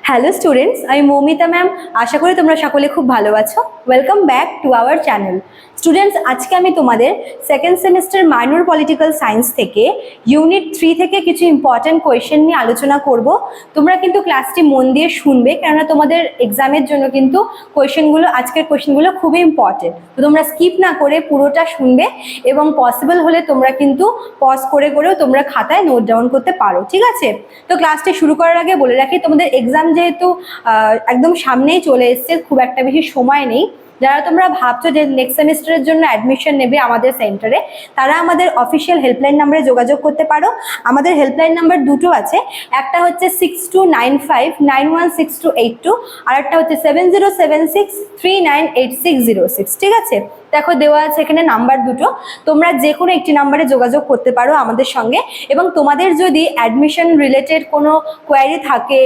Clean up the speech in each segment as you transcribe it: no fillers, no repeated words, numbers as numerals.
Hello students, আমি Moumita ma'am. আশা করি তোমরা সকলে খুব ভালো আছো। Welcome back to our channel. Students, আজকে আমি তোমাদের second semester minor political science থেকে ইউনিট 3 থেকে কিছু ইম্পর্টেন্ট কোয়েশ্চেন নিয়ে আলোচনা করব। তোমরা কিন্তু ক্লাসটি মন দিয়ে শুনবে, কেননা তোমাদের এক্সামের জন্য কিন্তু আজকের কোয়েশ্চেনগুলো খুবই ইম্পর্টেন্ট। তো তোমরা স্কিপ না করে পুরোটা শুনবে এবং পসিবল হলে তোমরা কিন্তু পজ করে করেও তোমরা খাতায় নোট ডাউন করতে পারো, ঠিক আছে? তো ক্লাসটি শুরু করার আগে বলে রাখি, তোমাদের এক্সাম যেহেতু একদম সামনেই চলে এসছে, খুব একটা বেশি সময় নেই। যারা তোমরা ভাবছো যে নেক্সট সেমিস্টারের জন্য অ্যাডমিশন নেবে আমাদের সেন্টারে, তারা আমাদের অফিসিয়াল হেল্পলাইন নাম্বারে যোগাযোগ করতে পারো। আমাদের হেল্পলাইন নাম্বার দুটো আছে, একটা হচ্ছে 6295916282, আর একটা হচ্ছে 7076398606, ঠিক আছে? দেখো দেওয়া আছে এখানে নাম্বার দুটো, তোমরা যে কোনো একটি নাম্বারে যোগাযোগ করতে পারো আমাদের সঙ্গে। এবং তোমাদের যদি অ্যাডমিশন রিলেটেড কোনো কোয়ারি থাকে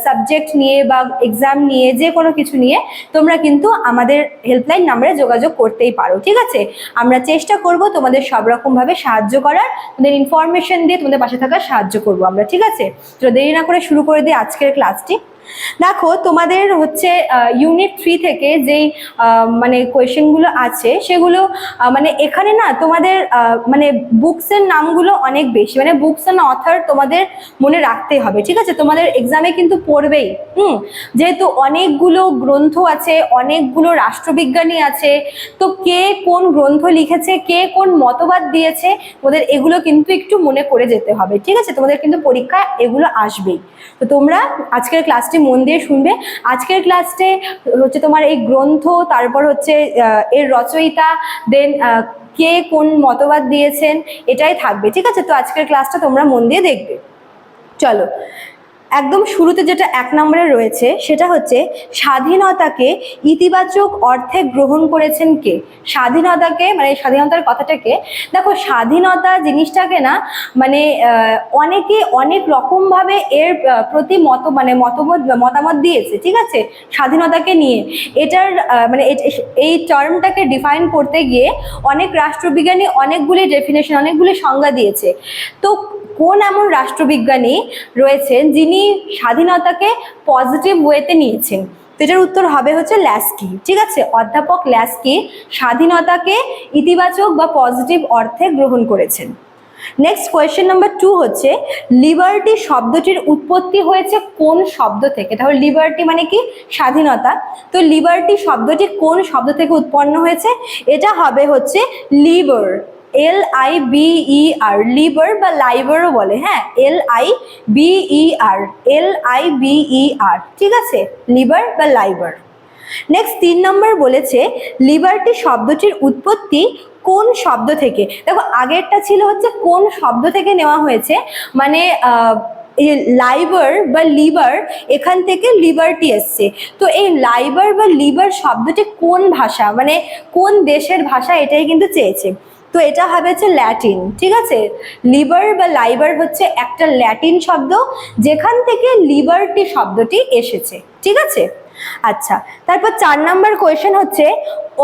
সাবজেক্ট নিয়ে বা এক্সাম নিয়ে, যে কোনো কিছু নিয়ে, তোমরা কিন্তু আমাদের হেল্পলাইন নাম্বারে যোগাযোগ করতেই পারো, ঠিক আছে? আমরা চেষ্টা করব তোমাদের সব রকমভাবে সাহায্য করার, তোমাদের ইনফরমেশন দিয়ে তোমাদের পাশে থাকার সাহায্য করব আমরা, ঠিক আছে? তো দেরি না করে শুরু করে দিই আজকের ক্লাসটি। দেখো তোমাদের হচ্ছে ইউনিট 3 থেকে যেই মানে কোয়েশ্চেনগুলো আছে সেগুলো মানে এখানে না তোমাদের মানে বুকসের নামগুলো অনেক বেশি, মানে বুকস অ্যান্ড অথর তোমাদের মনে রাখতে হবে, ঠিক আছে? তোমাদের এক্সামে কিন্তু পড়বেই। যেহেতু অনেকগুলো গ্রন্থ আছে, অনেকগুলো রাষ্ট্রবিজ্ঞানী আছে, তো কে কোন গ্রন্থ লিখেছে, কে কোন মতবাদ দিয়েছে, তোমাদের এগুলো কিন্তু একটু মনে করে যেতে হবে, ঠিক আছে? তোমাদের কিন্তু পরীক্ষায় এগুলো আসবেই। তো তোমরা আজকের ক্লাসটি মন দিয়ে শুনবে। আজকের ক্লাসে হচ্ছে তোমার এই গ্রন্থ, তারপর হচ্ছে এর রচয়িতা, দেন কে কোন মতবাদ দিয়েছেন, এটাই থাকবে, ঠিক আছে? তো আজকের ক্লাসটা তোমরা মন দিয়ে দেখবে। চলো, একদম শুরুতে যেটা 1 নম্বরে রয়েছে সেটা হচ্ছে স্বাধীনতাকে ইতিবাচক অর্থে গ্রহণ করেছেন কে? স্বাধীনতাকে, মানে স্বাধীনতার কথাটাকে দেখো, স্বাধীনতা জিনিসটাকে না মানে অনেকে অনেক রকমভাবে এর প্রতি মতামত দিয়েছে, ঠিক আছে? স্বাধীনতাকে নিয়ে এটার মানে এই টার্মটাকে ডিফাইন করতে গিয়ে অনেক রাষ্ট্রবিজ্ঞানী অনেকগুলি ডেফিনেশন, অনেকগুলি সংজ্ঞা দিয়েছে। তো কোন এমন রাষ্ট্রবিজ্ঞানী রয়েছেন যিনি স্বাধীনতাকে পজিটিভ ওয়েতে নিয়েছেন? তো এটার উত্তর হবে হচ্ছে ল্যাস্কি, ঠিক আছে? অধ্যাপক ল্যাস্কি স্বাধীনতাকে ইতিবাচক বা পজিটিভ অর্থে গ্রহণ করেছেন। নেক্সট কোয়েশ্চেন নাম্বার 2 হচ্ছে লিবার্টি শব্দটির উৎপত্তি হয়েছে কোন শব্দ থেকে? তাহলে লিবার্টি মানে কি? স্বাধীনতা। তো লিবার্টি শব্দটি কোন শব্দ থেকে উৎপন্ন হয়েছে? এটা হবে হচ্ছে লিবার, LIBER, লিবার বা লাইবারও বলে, হ্যাঁ, LIBER, ঠিক আছে? লিবার বা লাইবার। নেক্সট 3 নম্বর বলেছে লিবার্টি শব্দটির উৎপত্তি কোন শব্দ থেকে? দেখো আগেরটা ছিল হচ্ছে কোন শব্দ থেকে নেওয়া হয়েছে, মানে লাইবার বা লিবার, এখান থেকে লিবার্টি এসছে। তো এই লাইবার বা লিবার শব্দটি কোন ভাষা, মানে কোন দেশের ভাষা, এটাই কিন্তু চেয়েছে। তো এটা হবে হচ্ছে ল্যাটিন, ঠিক আছে? লিবার বা লাইবার হচ্ছে একটা ল্যাটিন শব্দ, যেখান থেকে লিবার্টি শব্দটি এসেছে, ঠিক আছে? আচ্ছা, তারপর 4 নম্বর কোয়েশ্চেন হচ্ছে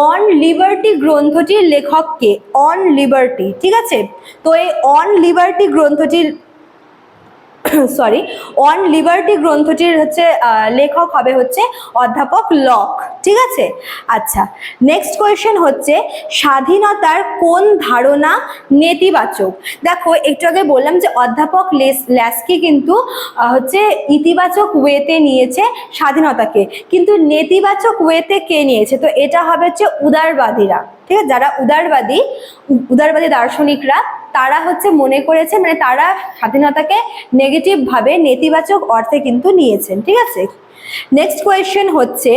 অন লিবার্টি গ্রন্থটির লেখক কে? অন লিবার্টি, ঠিক আছে? তো এই অন লিবার্টি গ্রন্থটির অন লিবার্টি গ্রন্থটির হচ্ছে লেখক হবে হচ্ছে অধ্যাপক লক, ঠিক আছে? আচ্ছা, নেক্সট কোয়েশ্চেন হচ্ছে স্বাধীনতার কোন ধারণা নেতিবাচক? দেখো একটু আগে বললাম যে অধ্যাপক ল্যাস্কি কিন্তু হচ্ছে ইতিবাচক ওয়েতে নিয়েছে স্বাধীনতাকে, কিন্তু নেতিবাচক ওয়েতে কে নিয়েছে? তো এটা হবে হচ্ছে উদারবাদীরা, ঠিক আছে? যারা উদারবাদী দার্শনিকরা, তারা হচ্ছে মনে করেছে, মানে তারা স্বাধীনতাকে নেগেটিভ ভাবে, নেতিবাচক অর্থে কিন্তু নিয়েছেন, ঠিক আছে? নেক্সট কোয়েশ্চেন হচ্ছে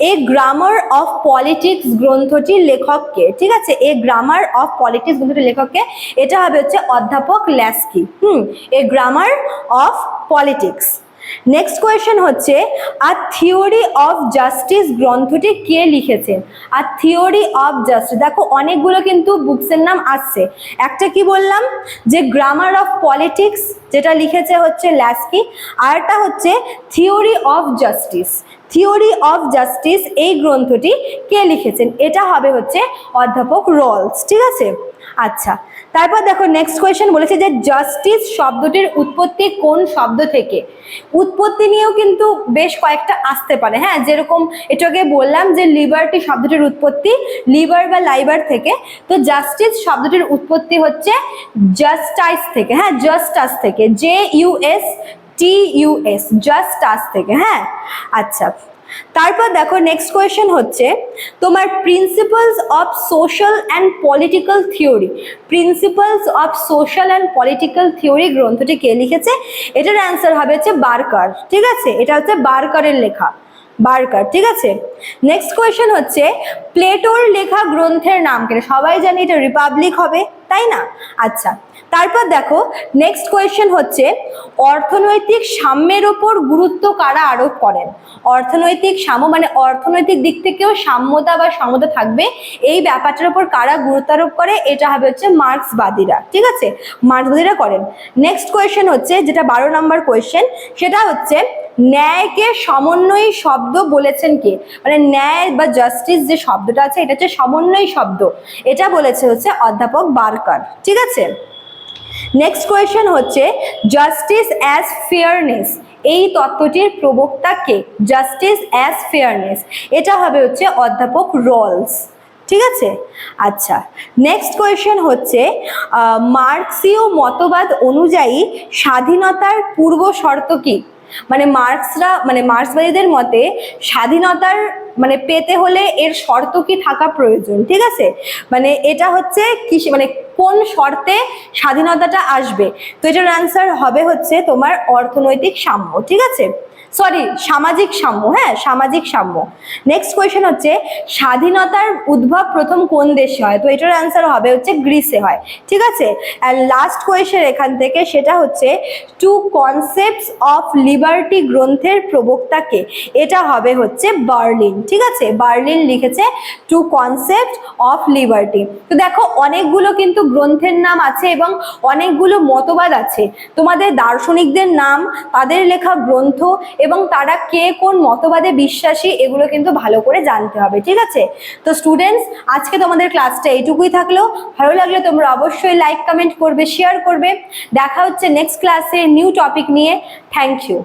এ গ্রামার অফ পলিটিক্স গ্রন্থটির লেখক কে? ঠিক আছে, এ গ্রামার অফ পলিটিক্স গ্রন্থটির লেখক কে? এটা হবে হচ্ছে অধ্যাপক Laski. A grammar of politics. Next question হচ্ছে আর থিওরি অফ জাস্টিস গ্রন্থটি কে লিখেছেন? আর থিওরি অফ জাস্টিস, দেখো অনেকগুলো কিন্তু বুকসের নাম আসছে। একটা কি বললাম, যে গ্রামার অফ পলিটিক্স, যেটা লিখেছে হচ্ছে ল্যাস্কি, আর একটা হচ্ছে theory of justice. Theory of justice এই গ্রন্থটি কে লিখেছেন? এটা হবে হচ্ছে অধ্যাপক রলস, ঠিক আছে? আচ্ছা, তারপর দেখো নেক্সট কোয়েশ্চেন বলেছে যে জাস্টিস শব্দটির উৎপত্তি কোন শব্দ থেকে। উৎপত্তি নিয়েও কিন্তু বেশ কয়েকটা আসতে পারে, হ্যাঁ, যেরকম একটু আগে বললাম যে লিবার্টি শব্দটির উৎপত্তি লিবার বা লাইবার থেকে, তো জাস্টিস শব্দটির উৎপত্তি হচ্ছে জাস্টাইস থেকে, হ্যাঁ, জাস্টাস থেকে, JUSTUS, জাস্টাস থেকে, হ্যাঁ। আচ্ছা, তারপর দেখো নেক্সট কোয়েশ্চেন হচ্ছে তোমার principles of social and political theory. Principles of social and political theory গ্রন্থটি কে লিখেছে? এটার অ্যান্সার হবে হচ্ছে বার্কার, ঠিক আছে, এটা হচ্ছে বার্কারের লেখা, বার্কার, ঠিক আছে। নেক্সট কোয়েশ্চেন হচ্ছে প্লেটোর লেখা গ্রন্থের নাম কি? সবাই জানি এটা রিপাবলিক হবে, তাই না? আচ্ছা, তারপর দেখো নেক্সট কোয়েশ্চেন হচ্ছে অর্থনৈতিক সাম্যের ওপর গুরুত্ব কারা আরোপ করেন? অর্থনৈতিক সাম্য মানে অর্থনৈতিক দিক থেকেও সাম্যতা বা সমতা থাকবে, এই ব্যাপারটার উপর কারা গুরুত্ব আরোপ করে? এটা হবে হচ্ছে মার্ক্সবাদীরা, ঠিক আছে, মার্ক্সবাদীরা করেন। নেক্সট কোয়েশ্চেন হচ্ছে যেটা 12 নম্বর কোয়েশ্চেন, সেটা হচ্ছে ন্যায়কে সমন্বয়ী শব্দ বলেছেন কে? মানে ন্যায় বা জাস্টিস যে শব্দটা আছে এটা হচ্ছে সমন্বয়ী শব্দ, এটা বলেছে হচ্ছে অধ্যাপক বার্কার, ঠিক আছে। নেক্সট কোয়েশ্চেন হচ্ছে জাস্টিস অ্যাজ ফেয়ারনেস, এই তত্ত্বটির প্রবক্তা কে? জাস্টিস অ্যাজ ফেয়ারনেস, এটা হবে হচ্ছে অধ্যাপক রলস, ঠিক আছে। আচ্ছা, নেক্সট কোয়েশ্চেন হচ্ছে মার্ক্সীয় মতবাদ অনুযায়ী স্বাধীনতার পূর্ব শর্ত কি? মানে মার্ক্সবাদীদের মতে স্বাধীনতার মানে পেতে হলে এর শর্ত কি থাকা প্রয়োজন, ঠিক আছে, মানে এটা হচ্ছে কি, মানে কোন শর্তে স্বাধীনতাটা আসবে? তো এটার অ্যান্সার হবে হচ্ছে তোমার অর্থনৈতিক সাম্য, ঠিক আছে, সরি সামাজিক সাম্য, হ্যাঁ, সামাজিক সাম্য। নেক্সট কোয়েশ্চেন হচ্ছে স্বাধীনতার উদ্ভব প্রথম কোন দেশে হয়? তো এটার অ্যান্সার হবে হচ্ছে গ্রিসে হয়, ঠিক আছে। অ্যান্ড লাস্ট কোয়েশ্চেন এখান থেকে, সেটা হচ্ছে টু কনসেপ্টস অফ লিবার্টি গ্রন্থের প্রবক্তাকে? এটা হবে হচ্ছে বার্লিন, ঠিক আছে, বার্লিন লিখেছে টু কনসেপ্ট অফ লিবার্টি। তো দেখো অনেকগুলো কিন্তু গ্রন্থের নাম আছে এবং অনেকগুলো মতবাদ আছে, তোমাদের দার্শনিকদের নাম, তাদের লেখা গ্রন্থ এবং তারা কে কোন মতবাদে বিশ্বাসী এগুলো কিন্তু ভালো করে জানতে হবে, ঠিক আছে। তো স্টুডেন্টস, আজকে তোমাদের ক্লাসটা এইটুকুই থাকলো। ভালো লাগলে তোমরা অবশ্যই লাইক, কমেন্ট করবে, শেয়ার করবে। দেখা হচ্ছে নেক্সট ক্লাসে নিউ টপিক নিয়ে। Thank you.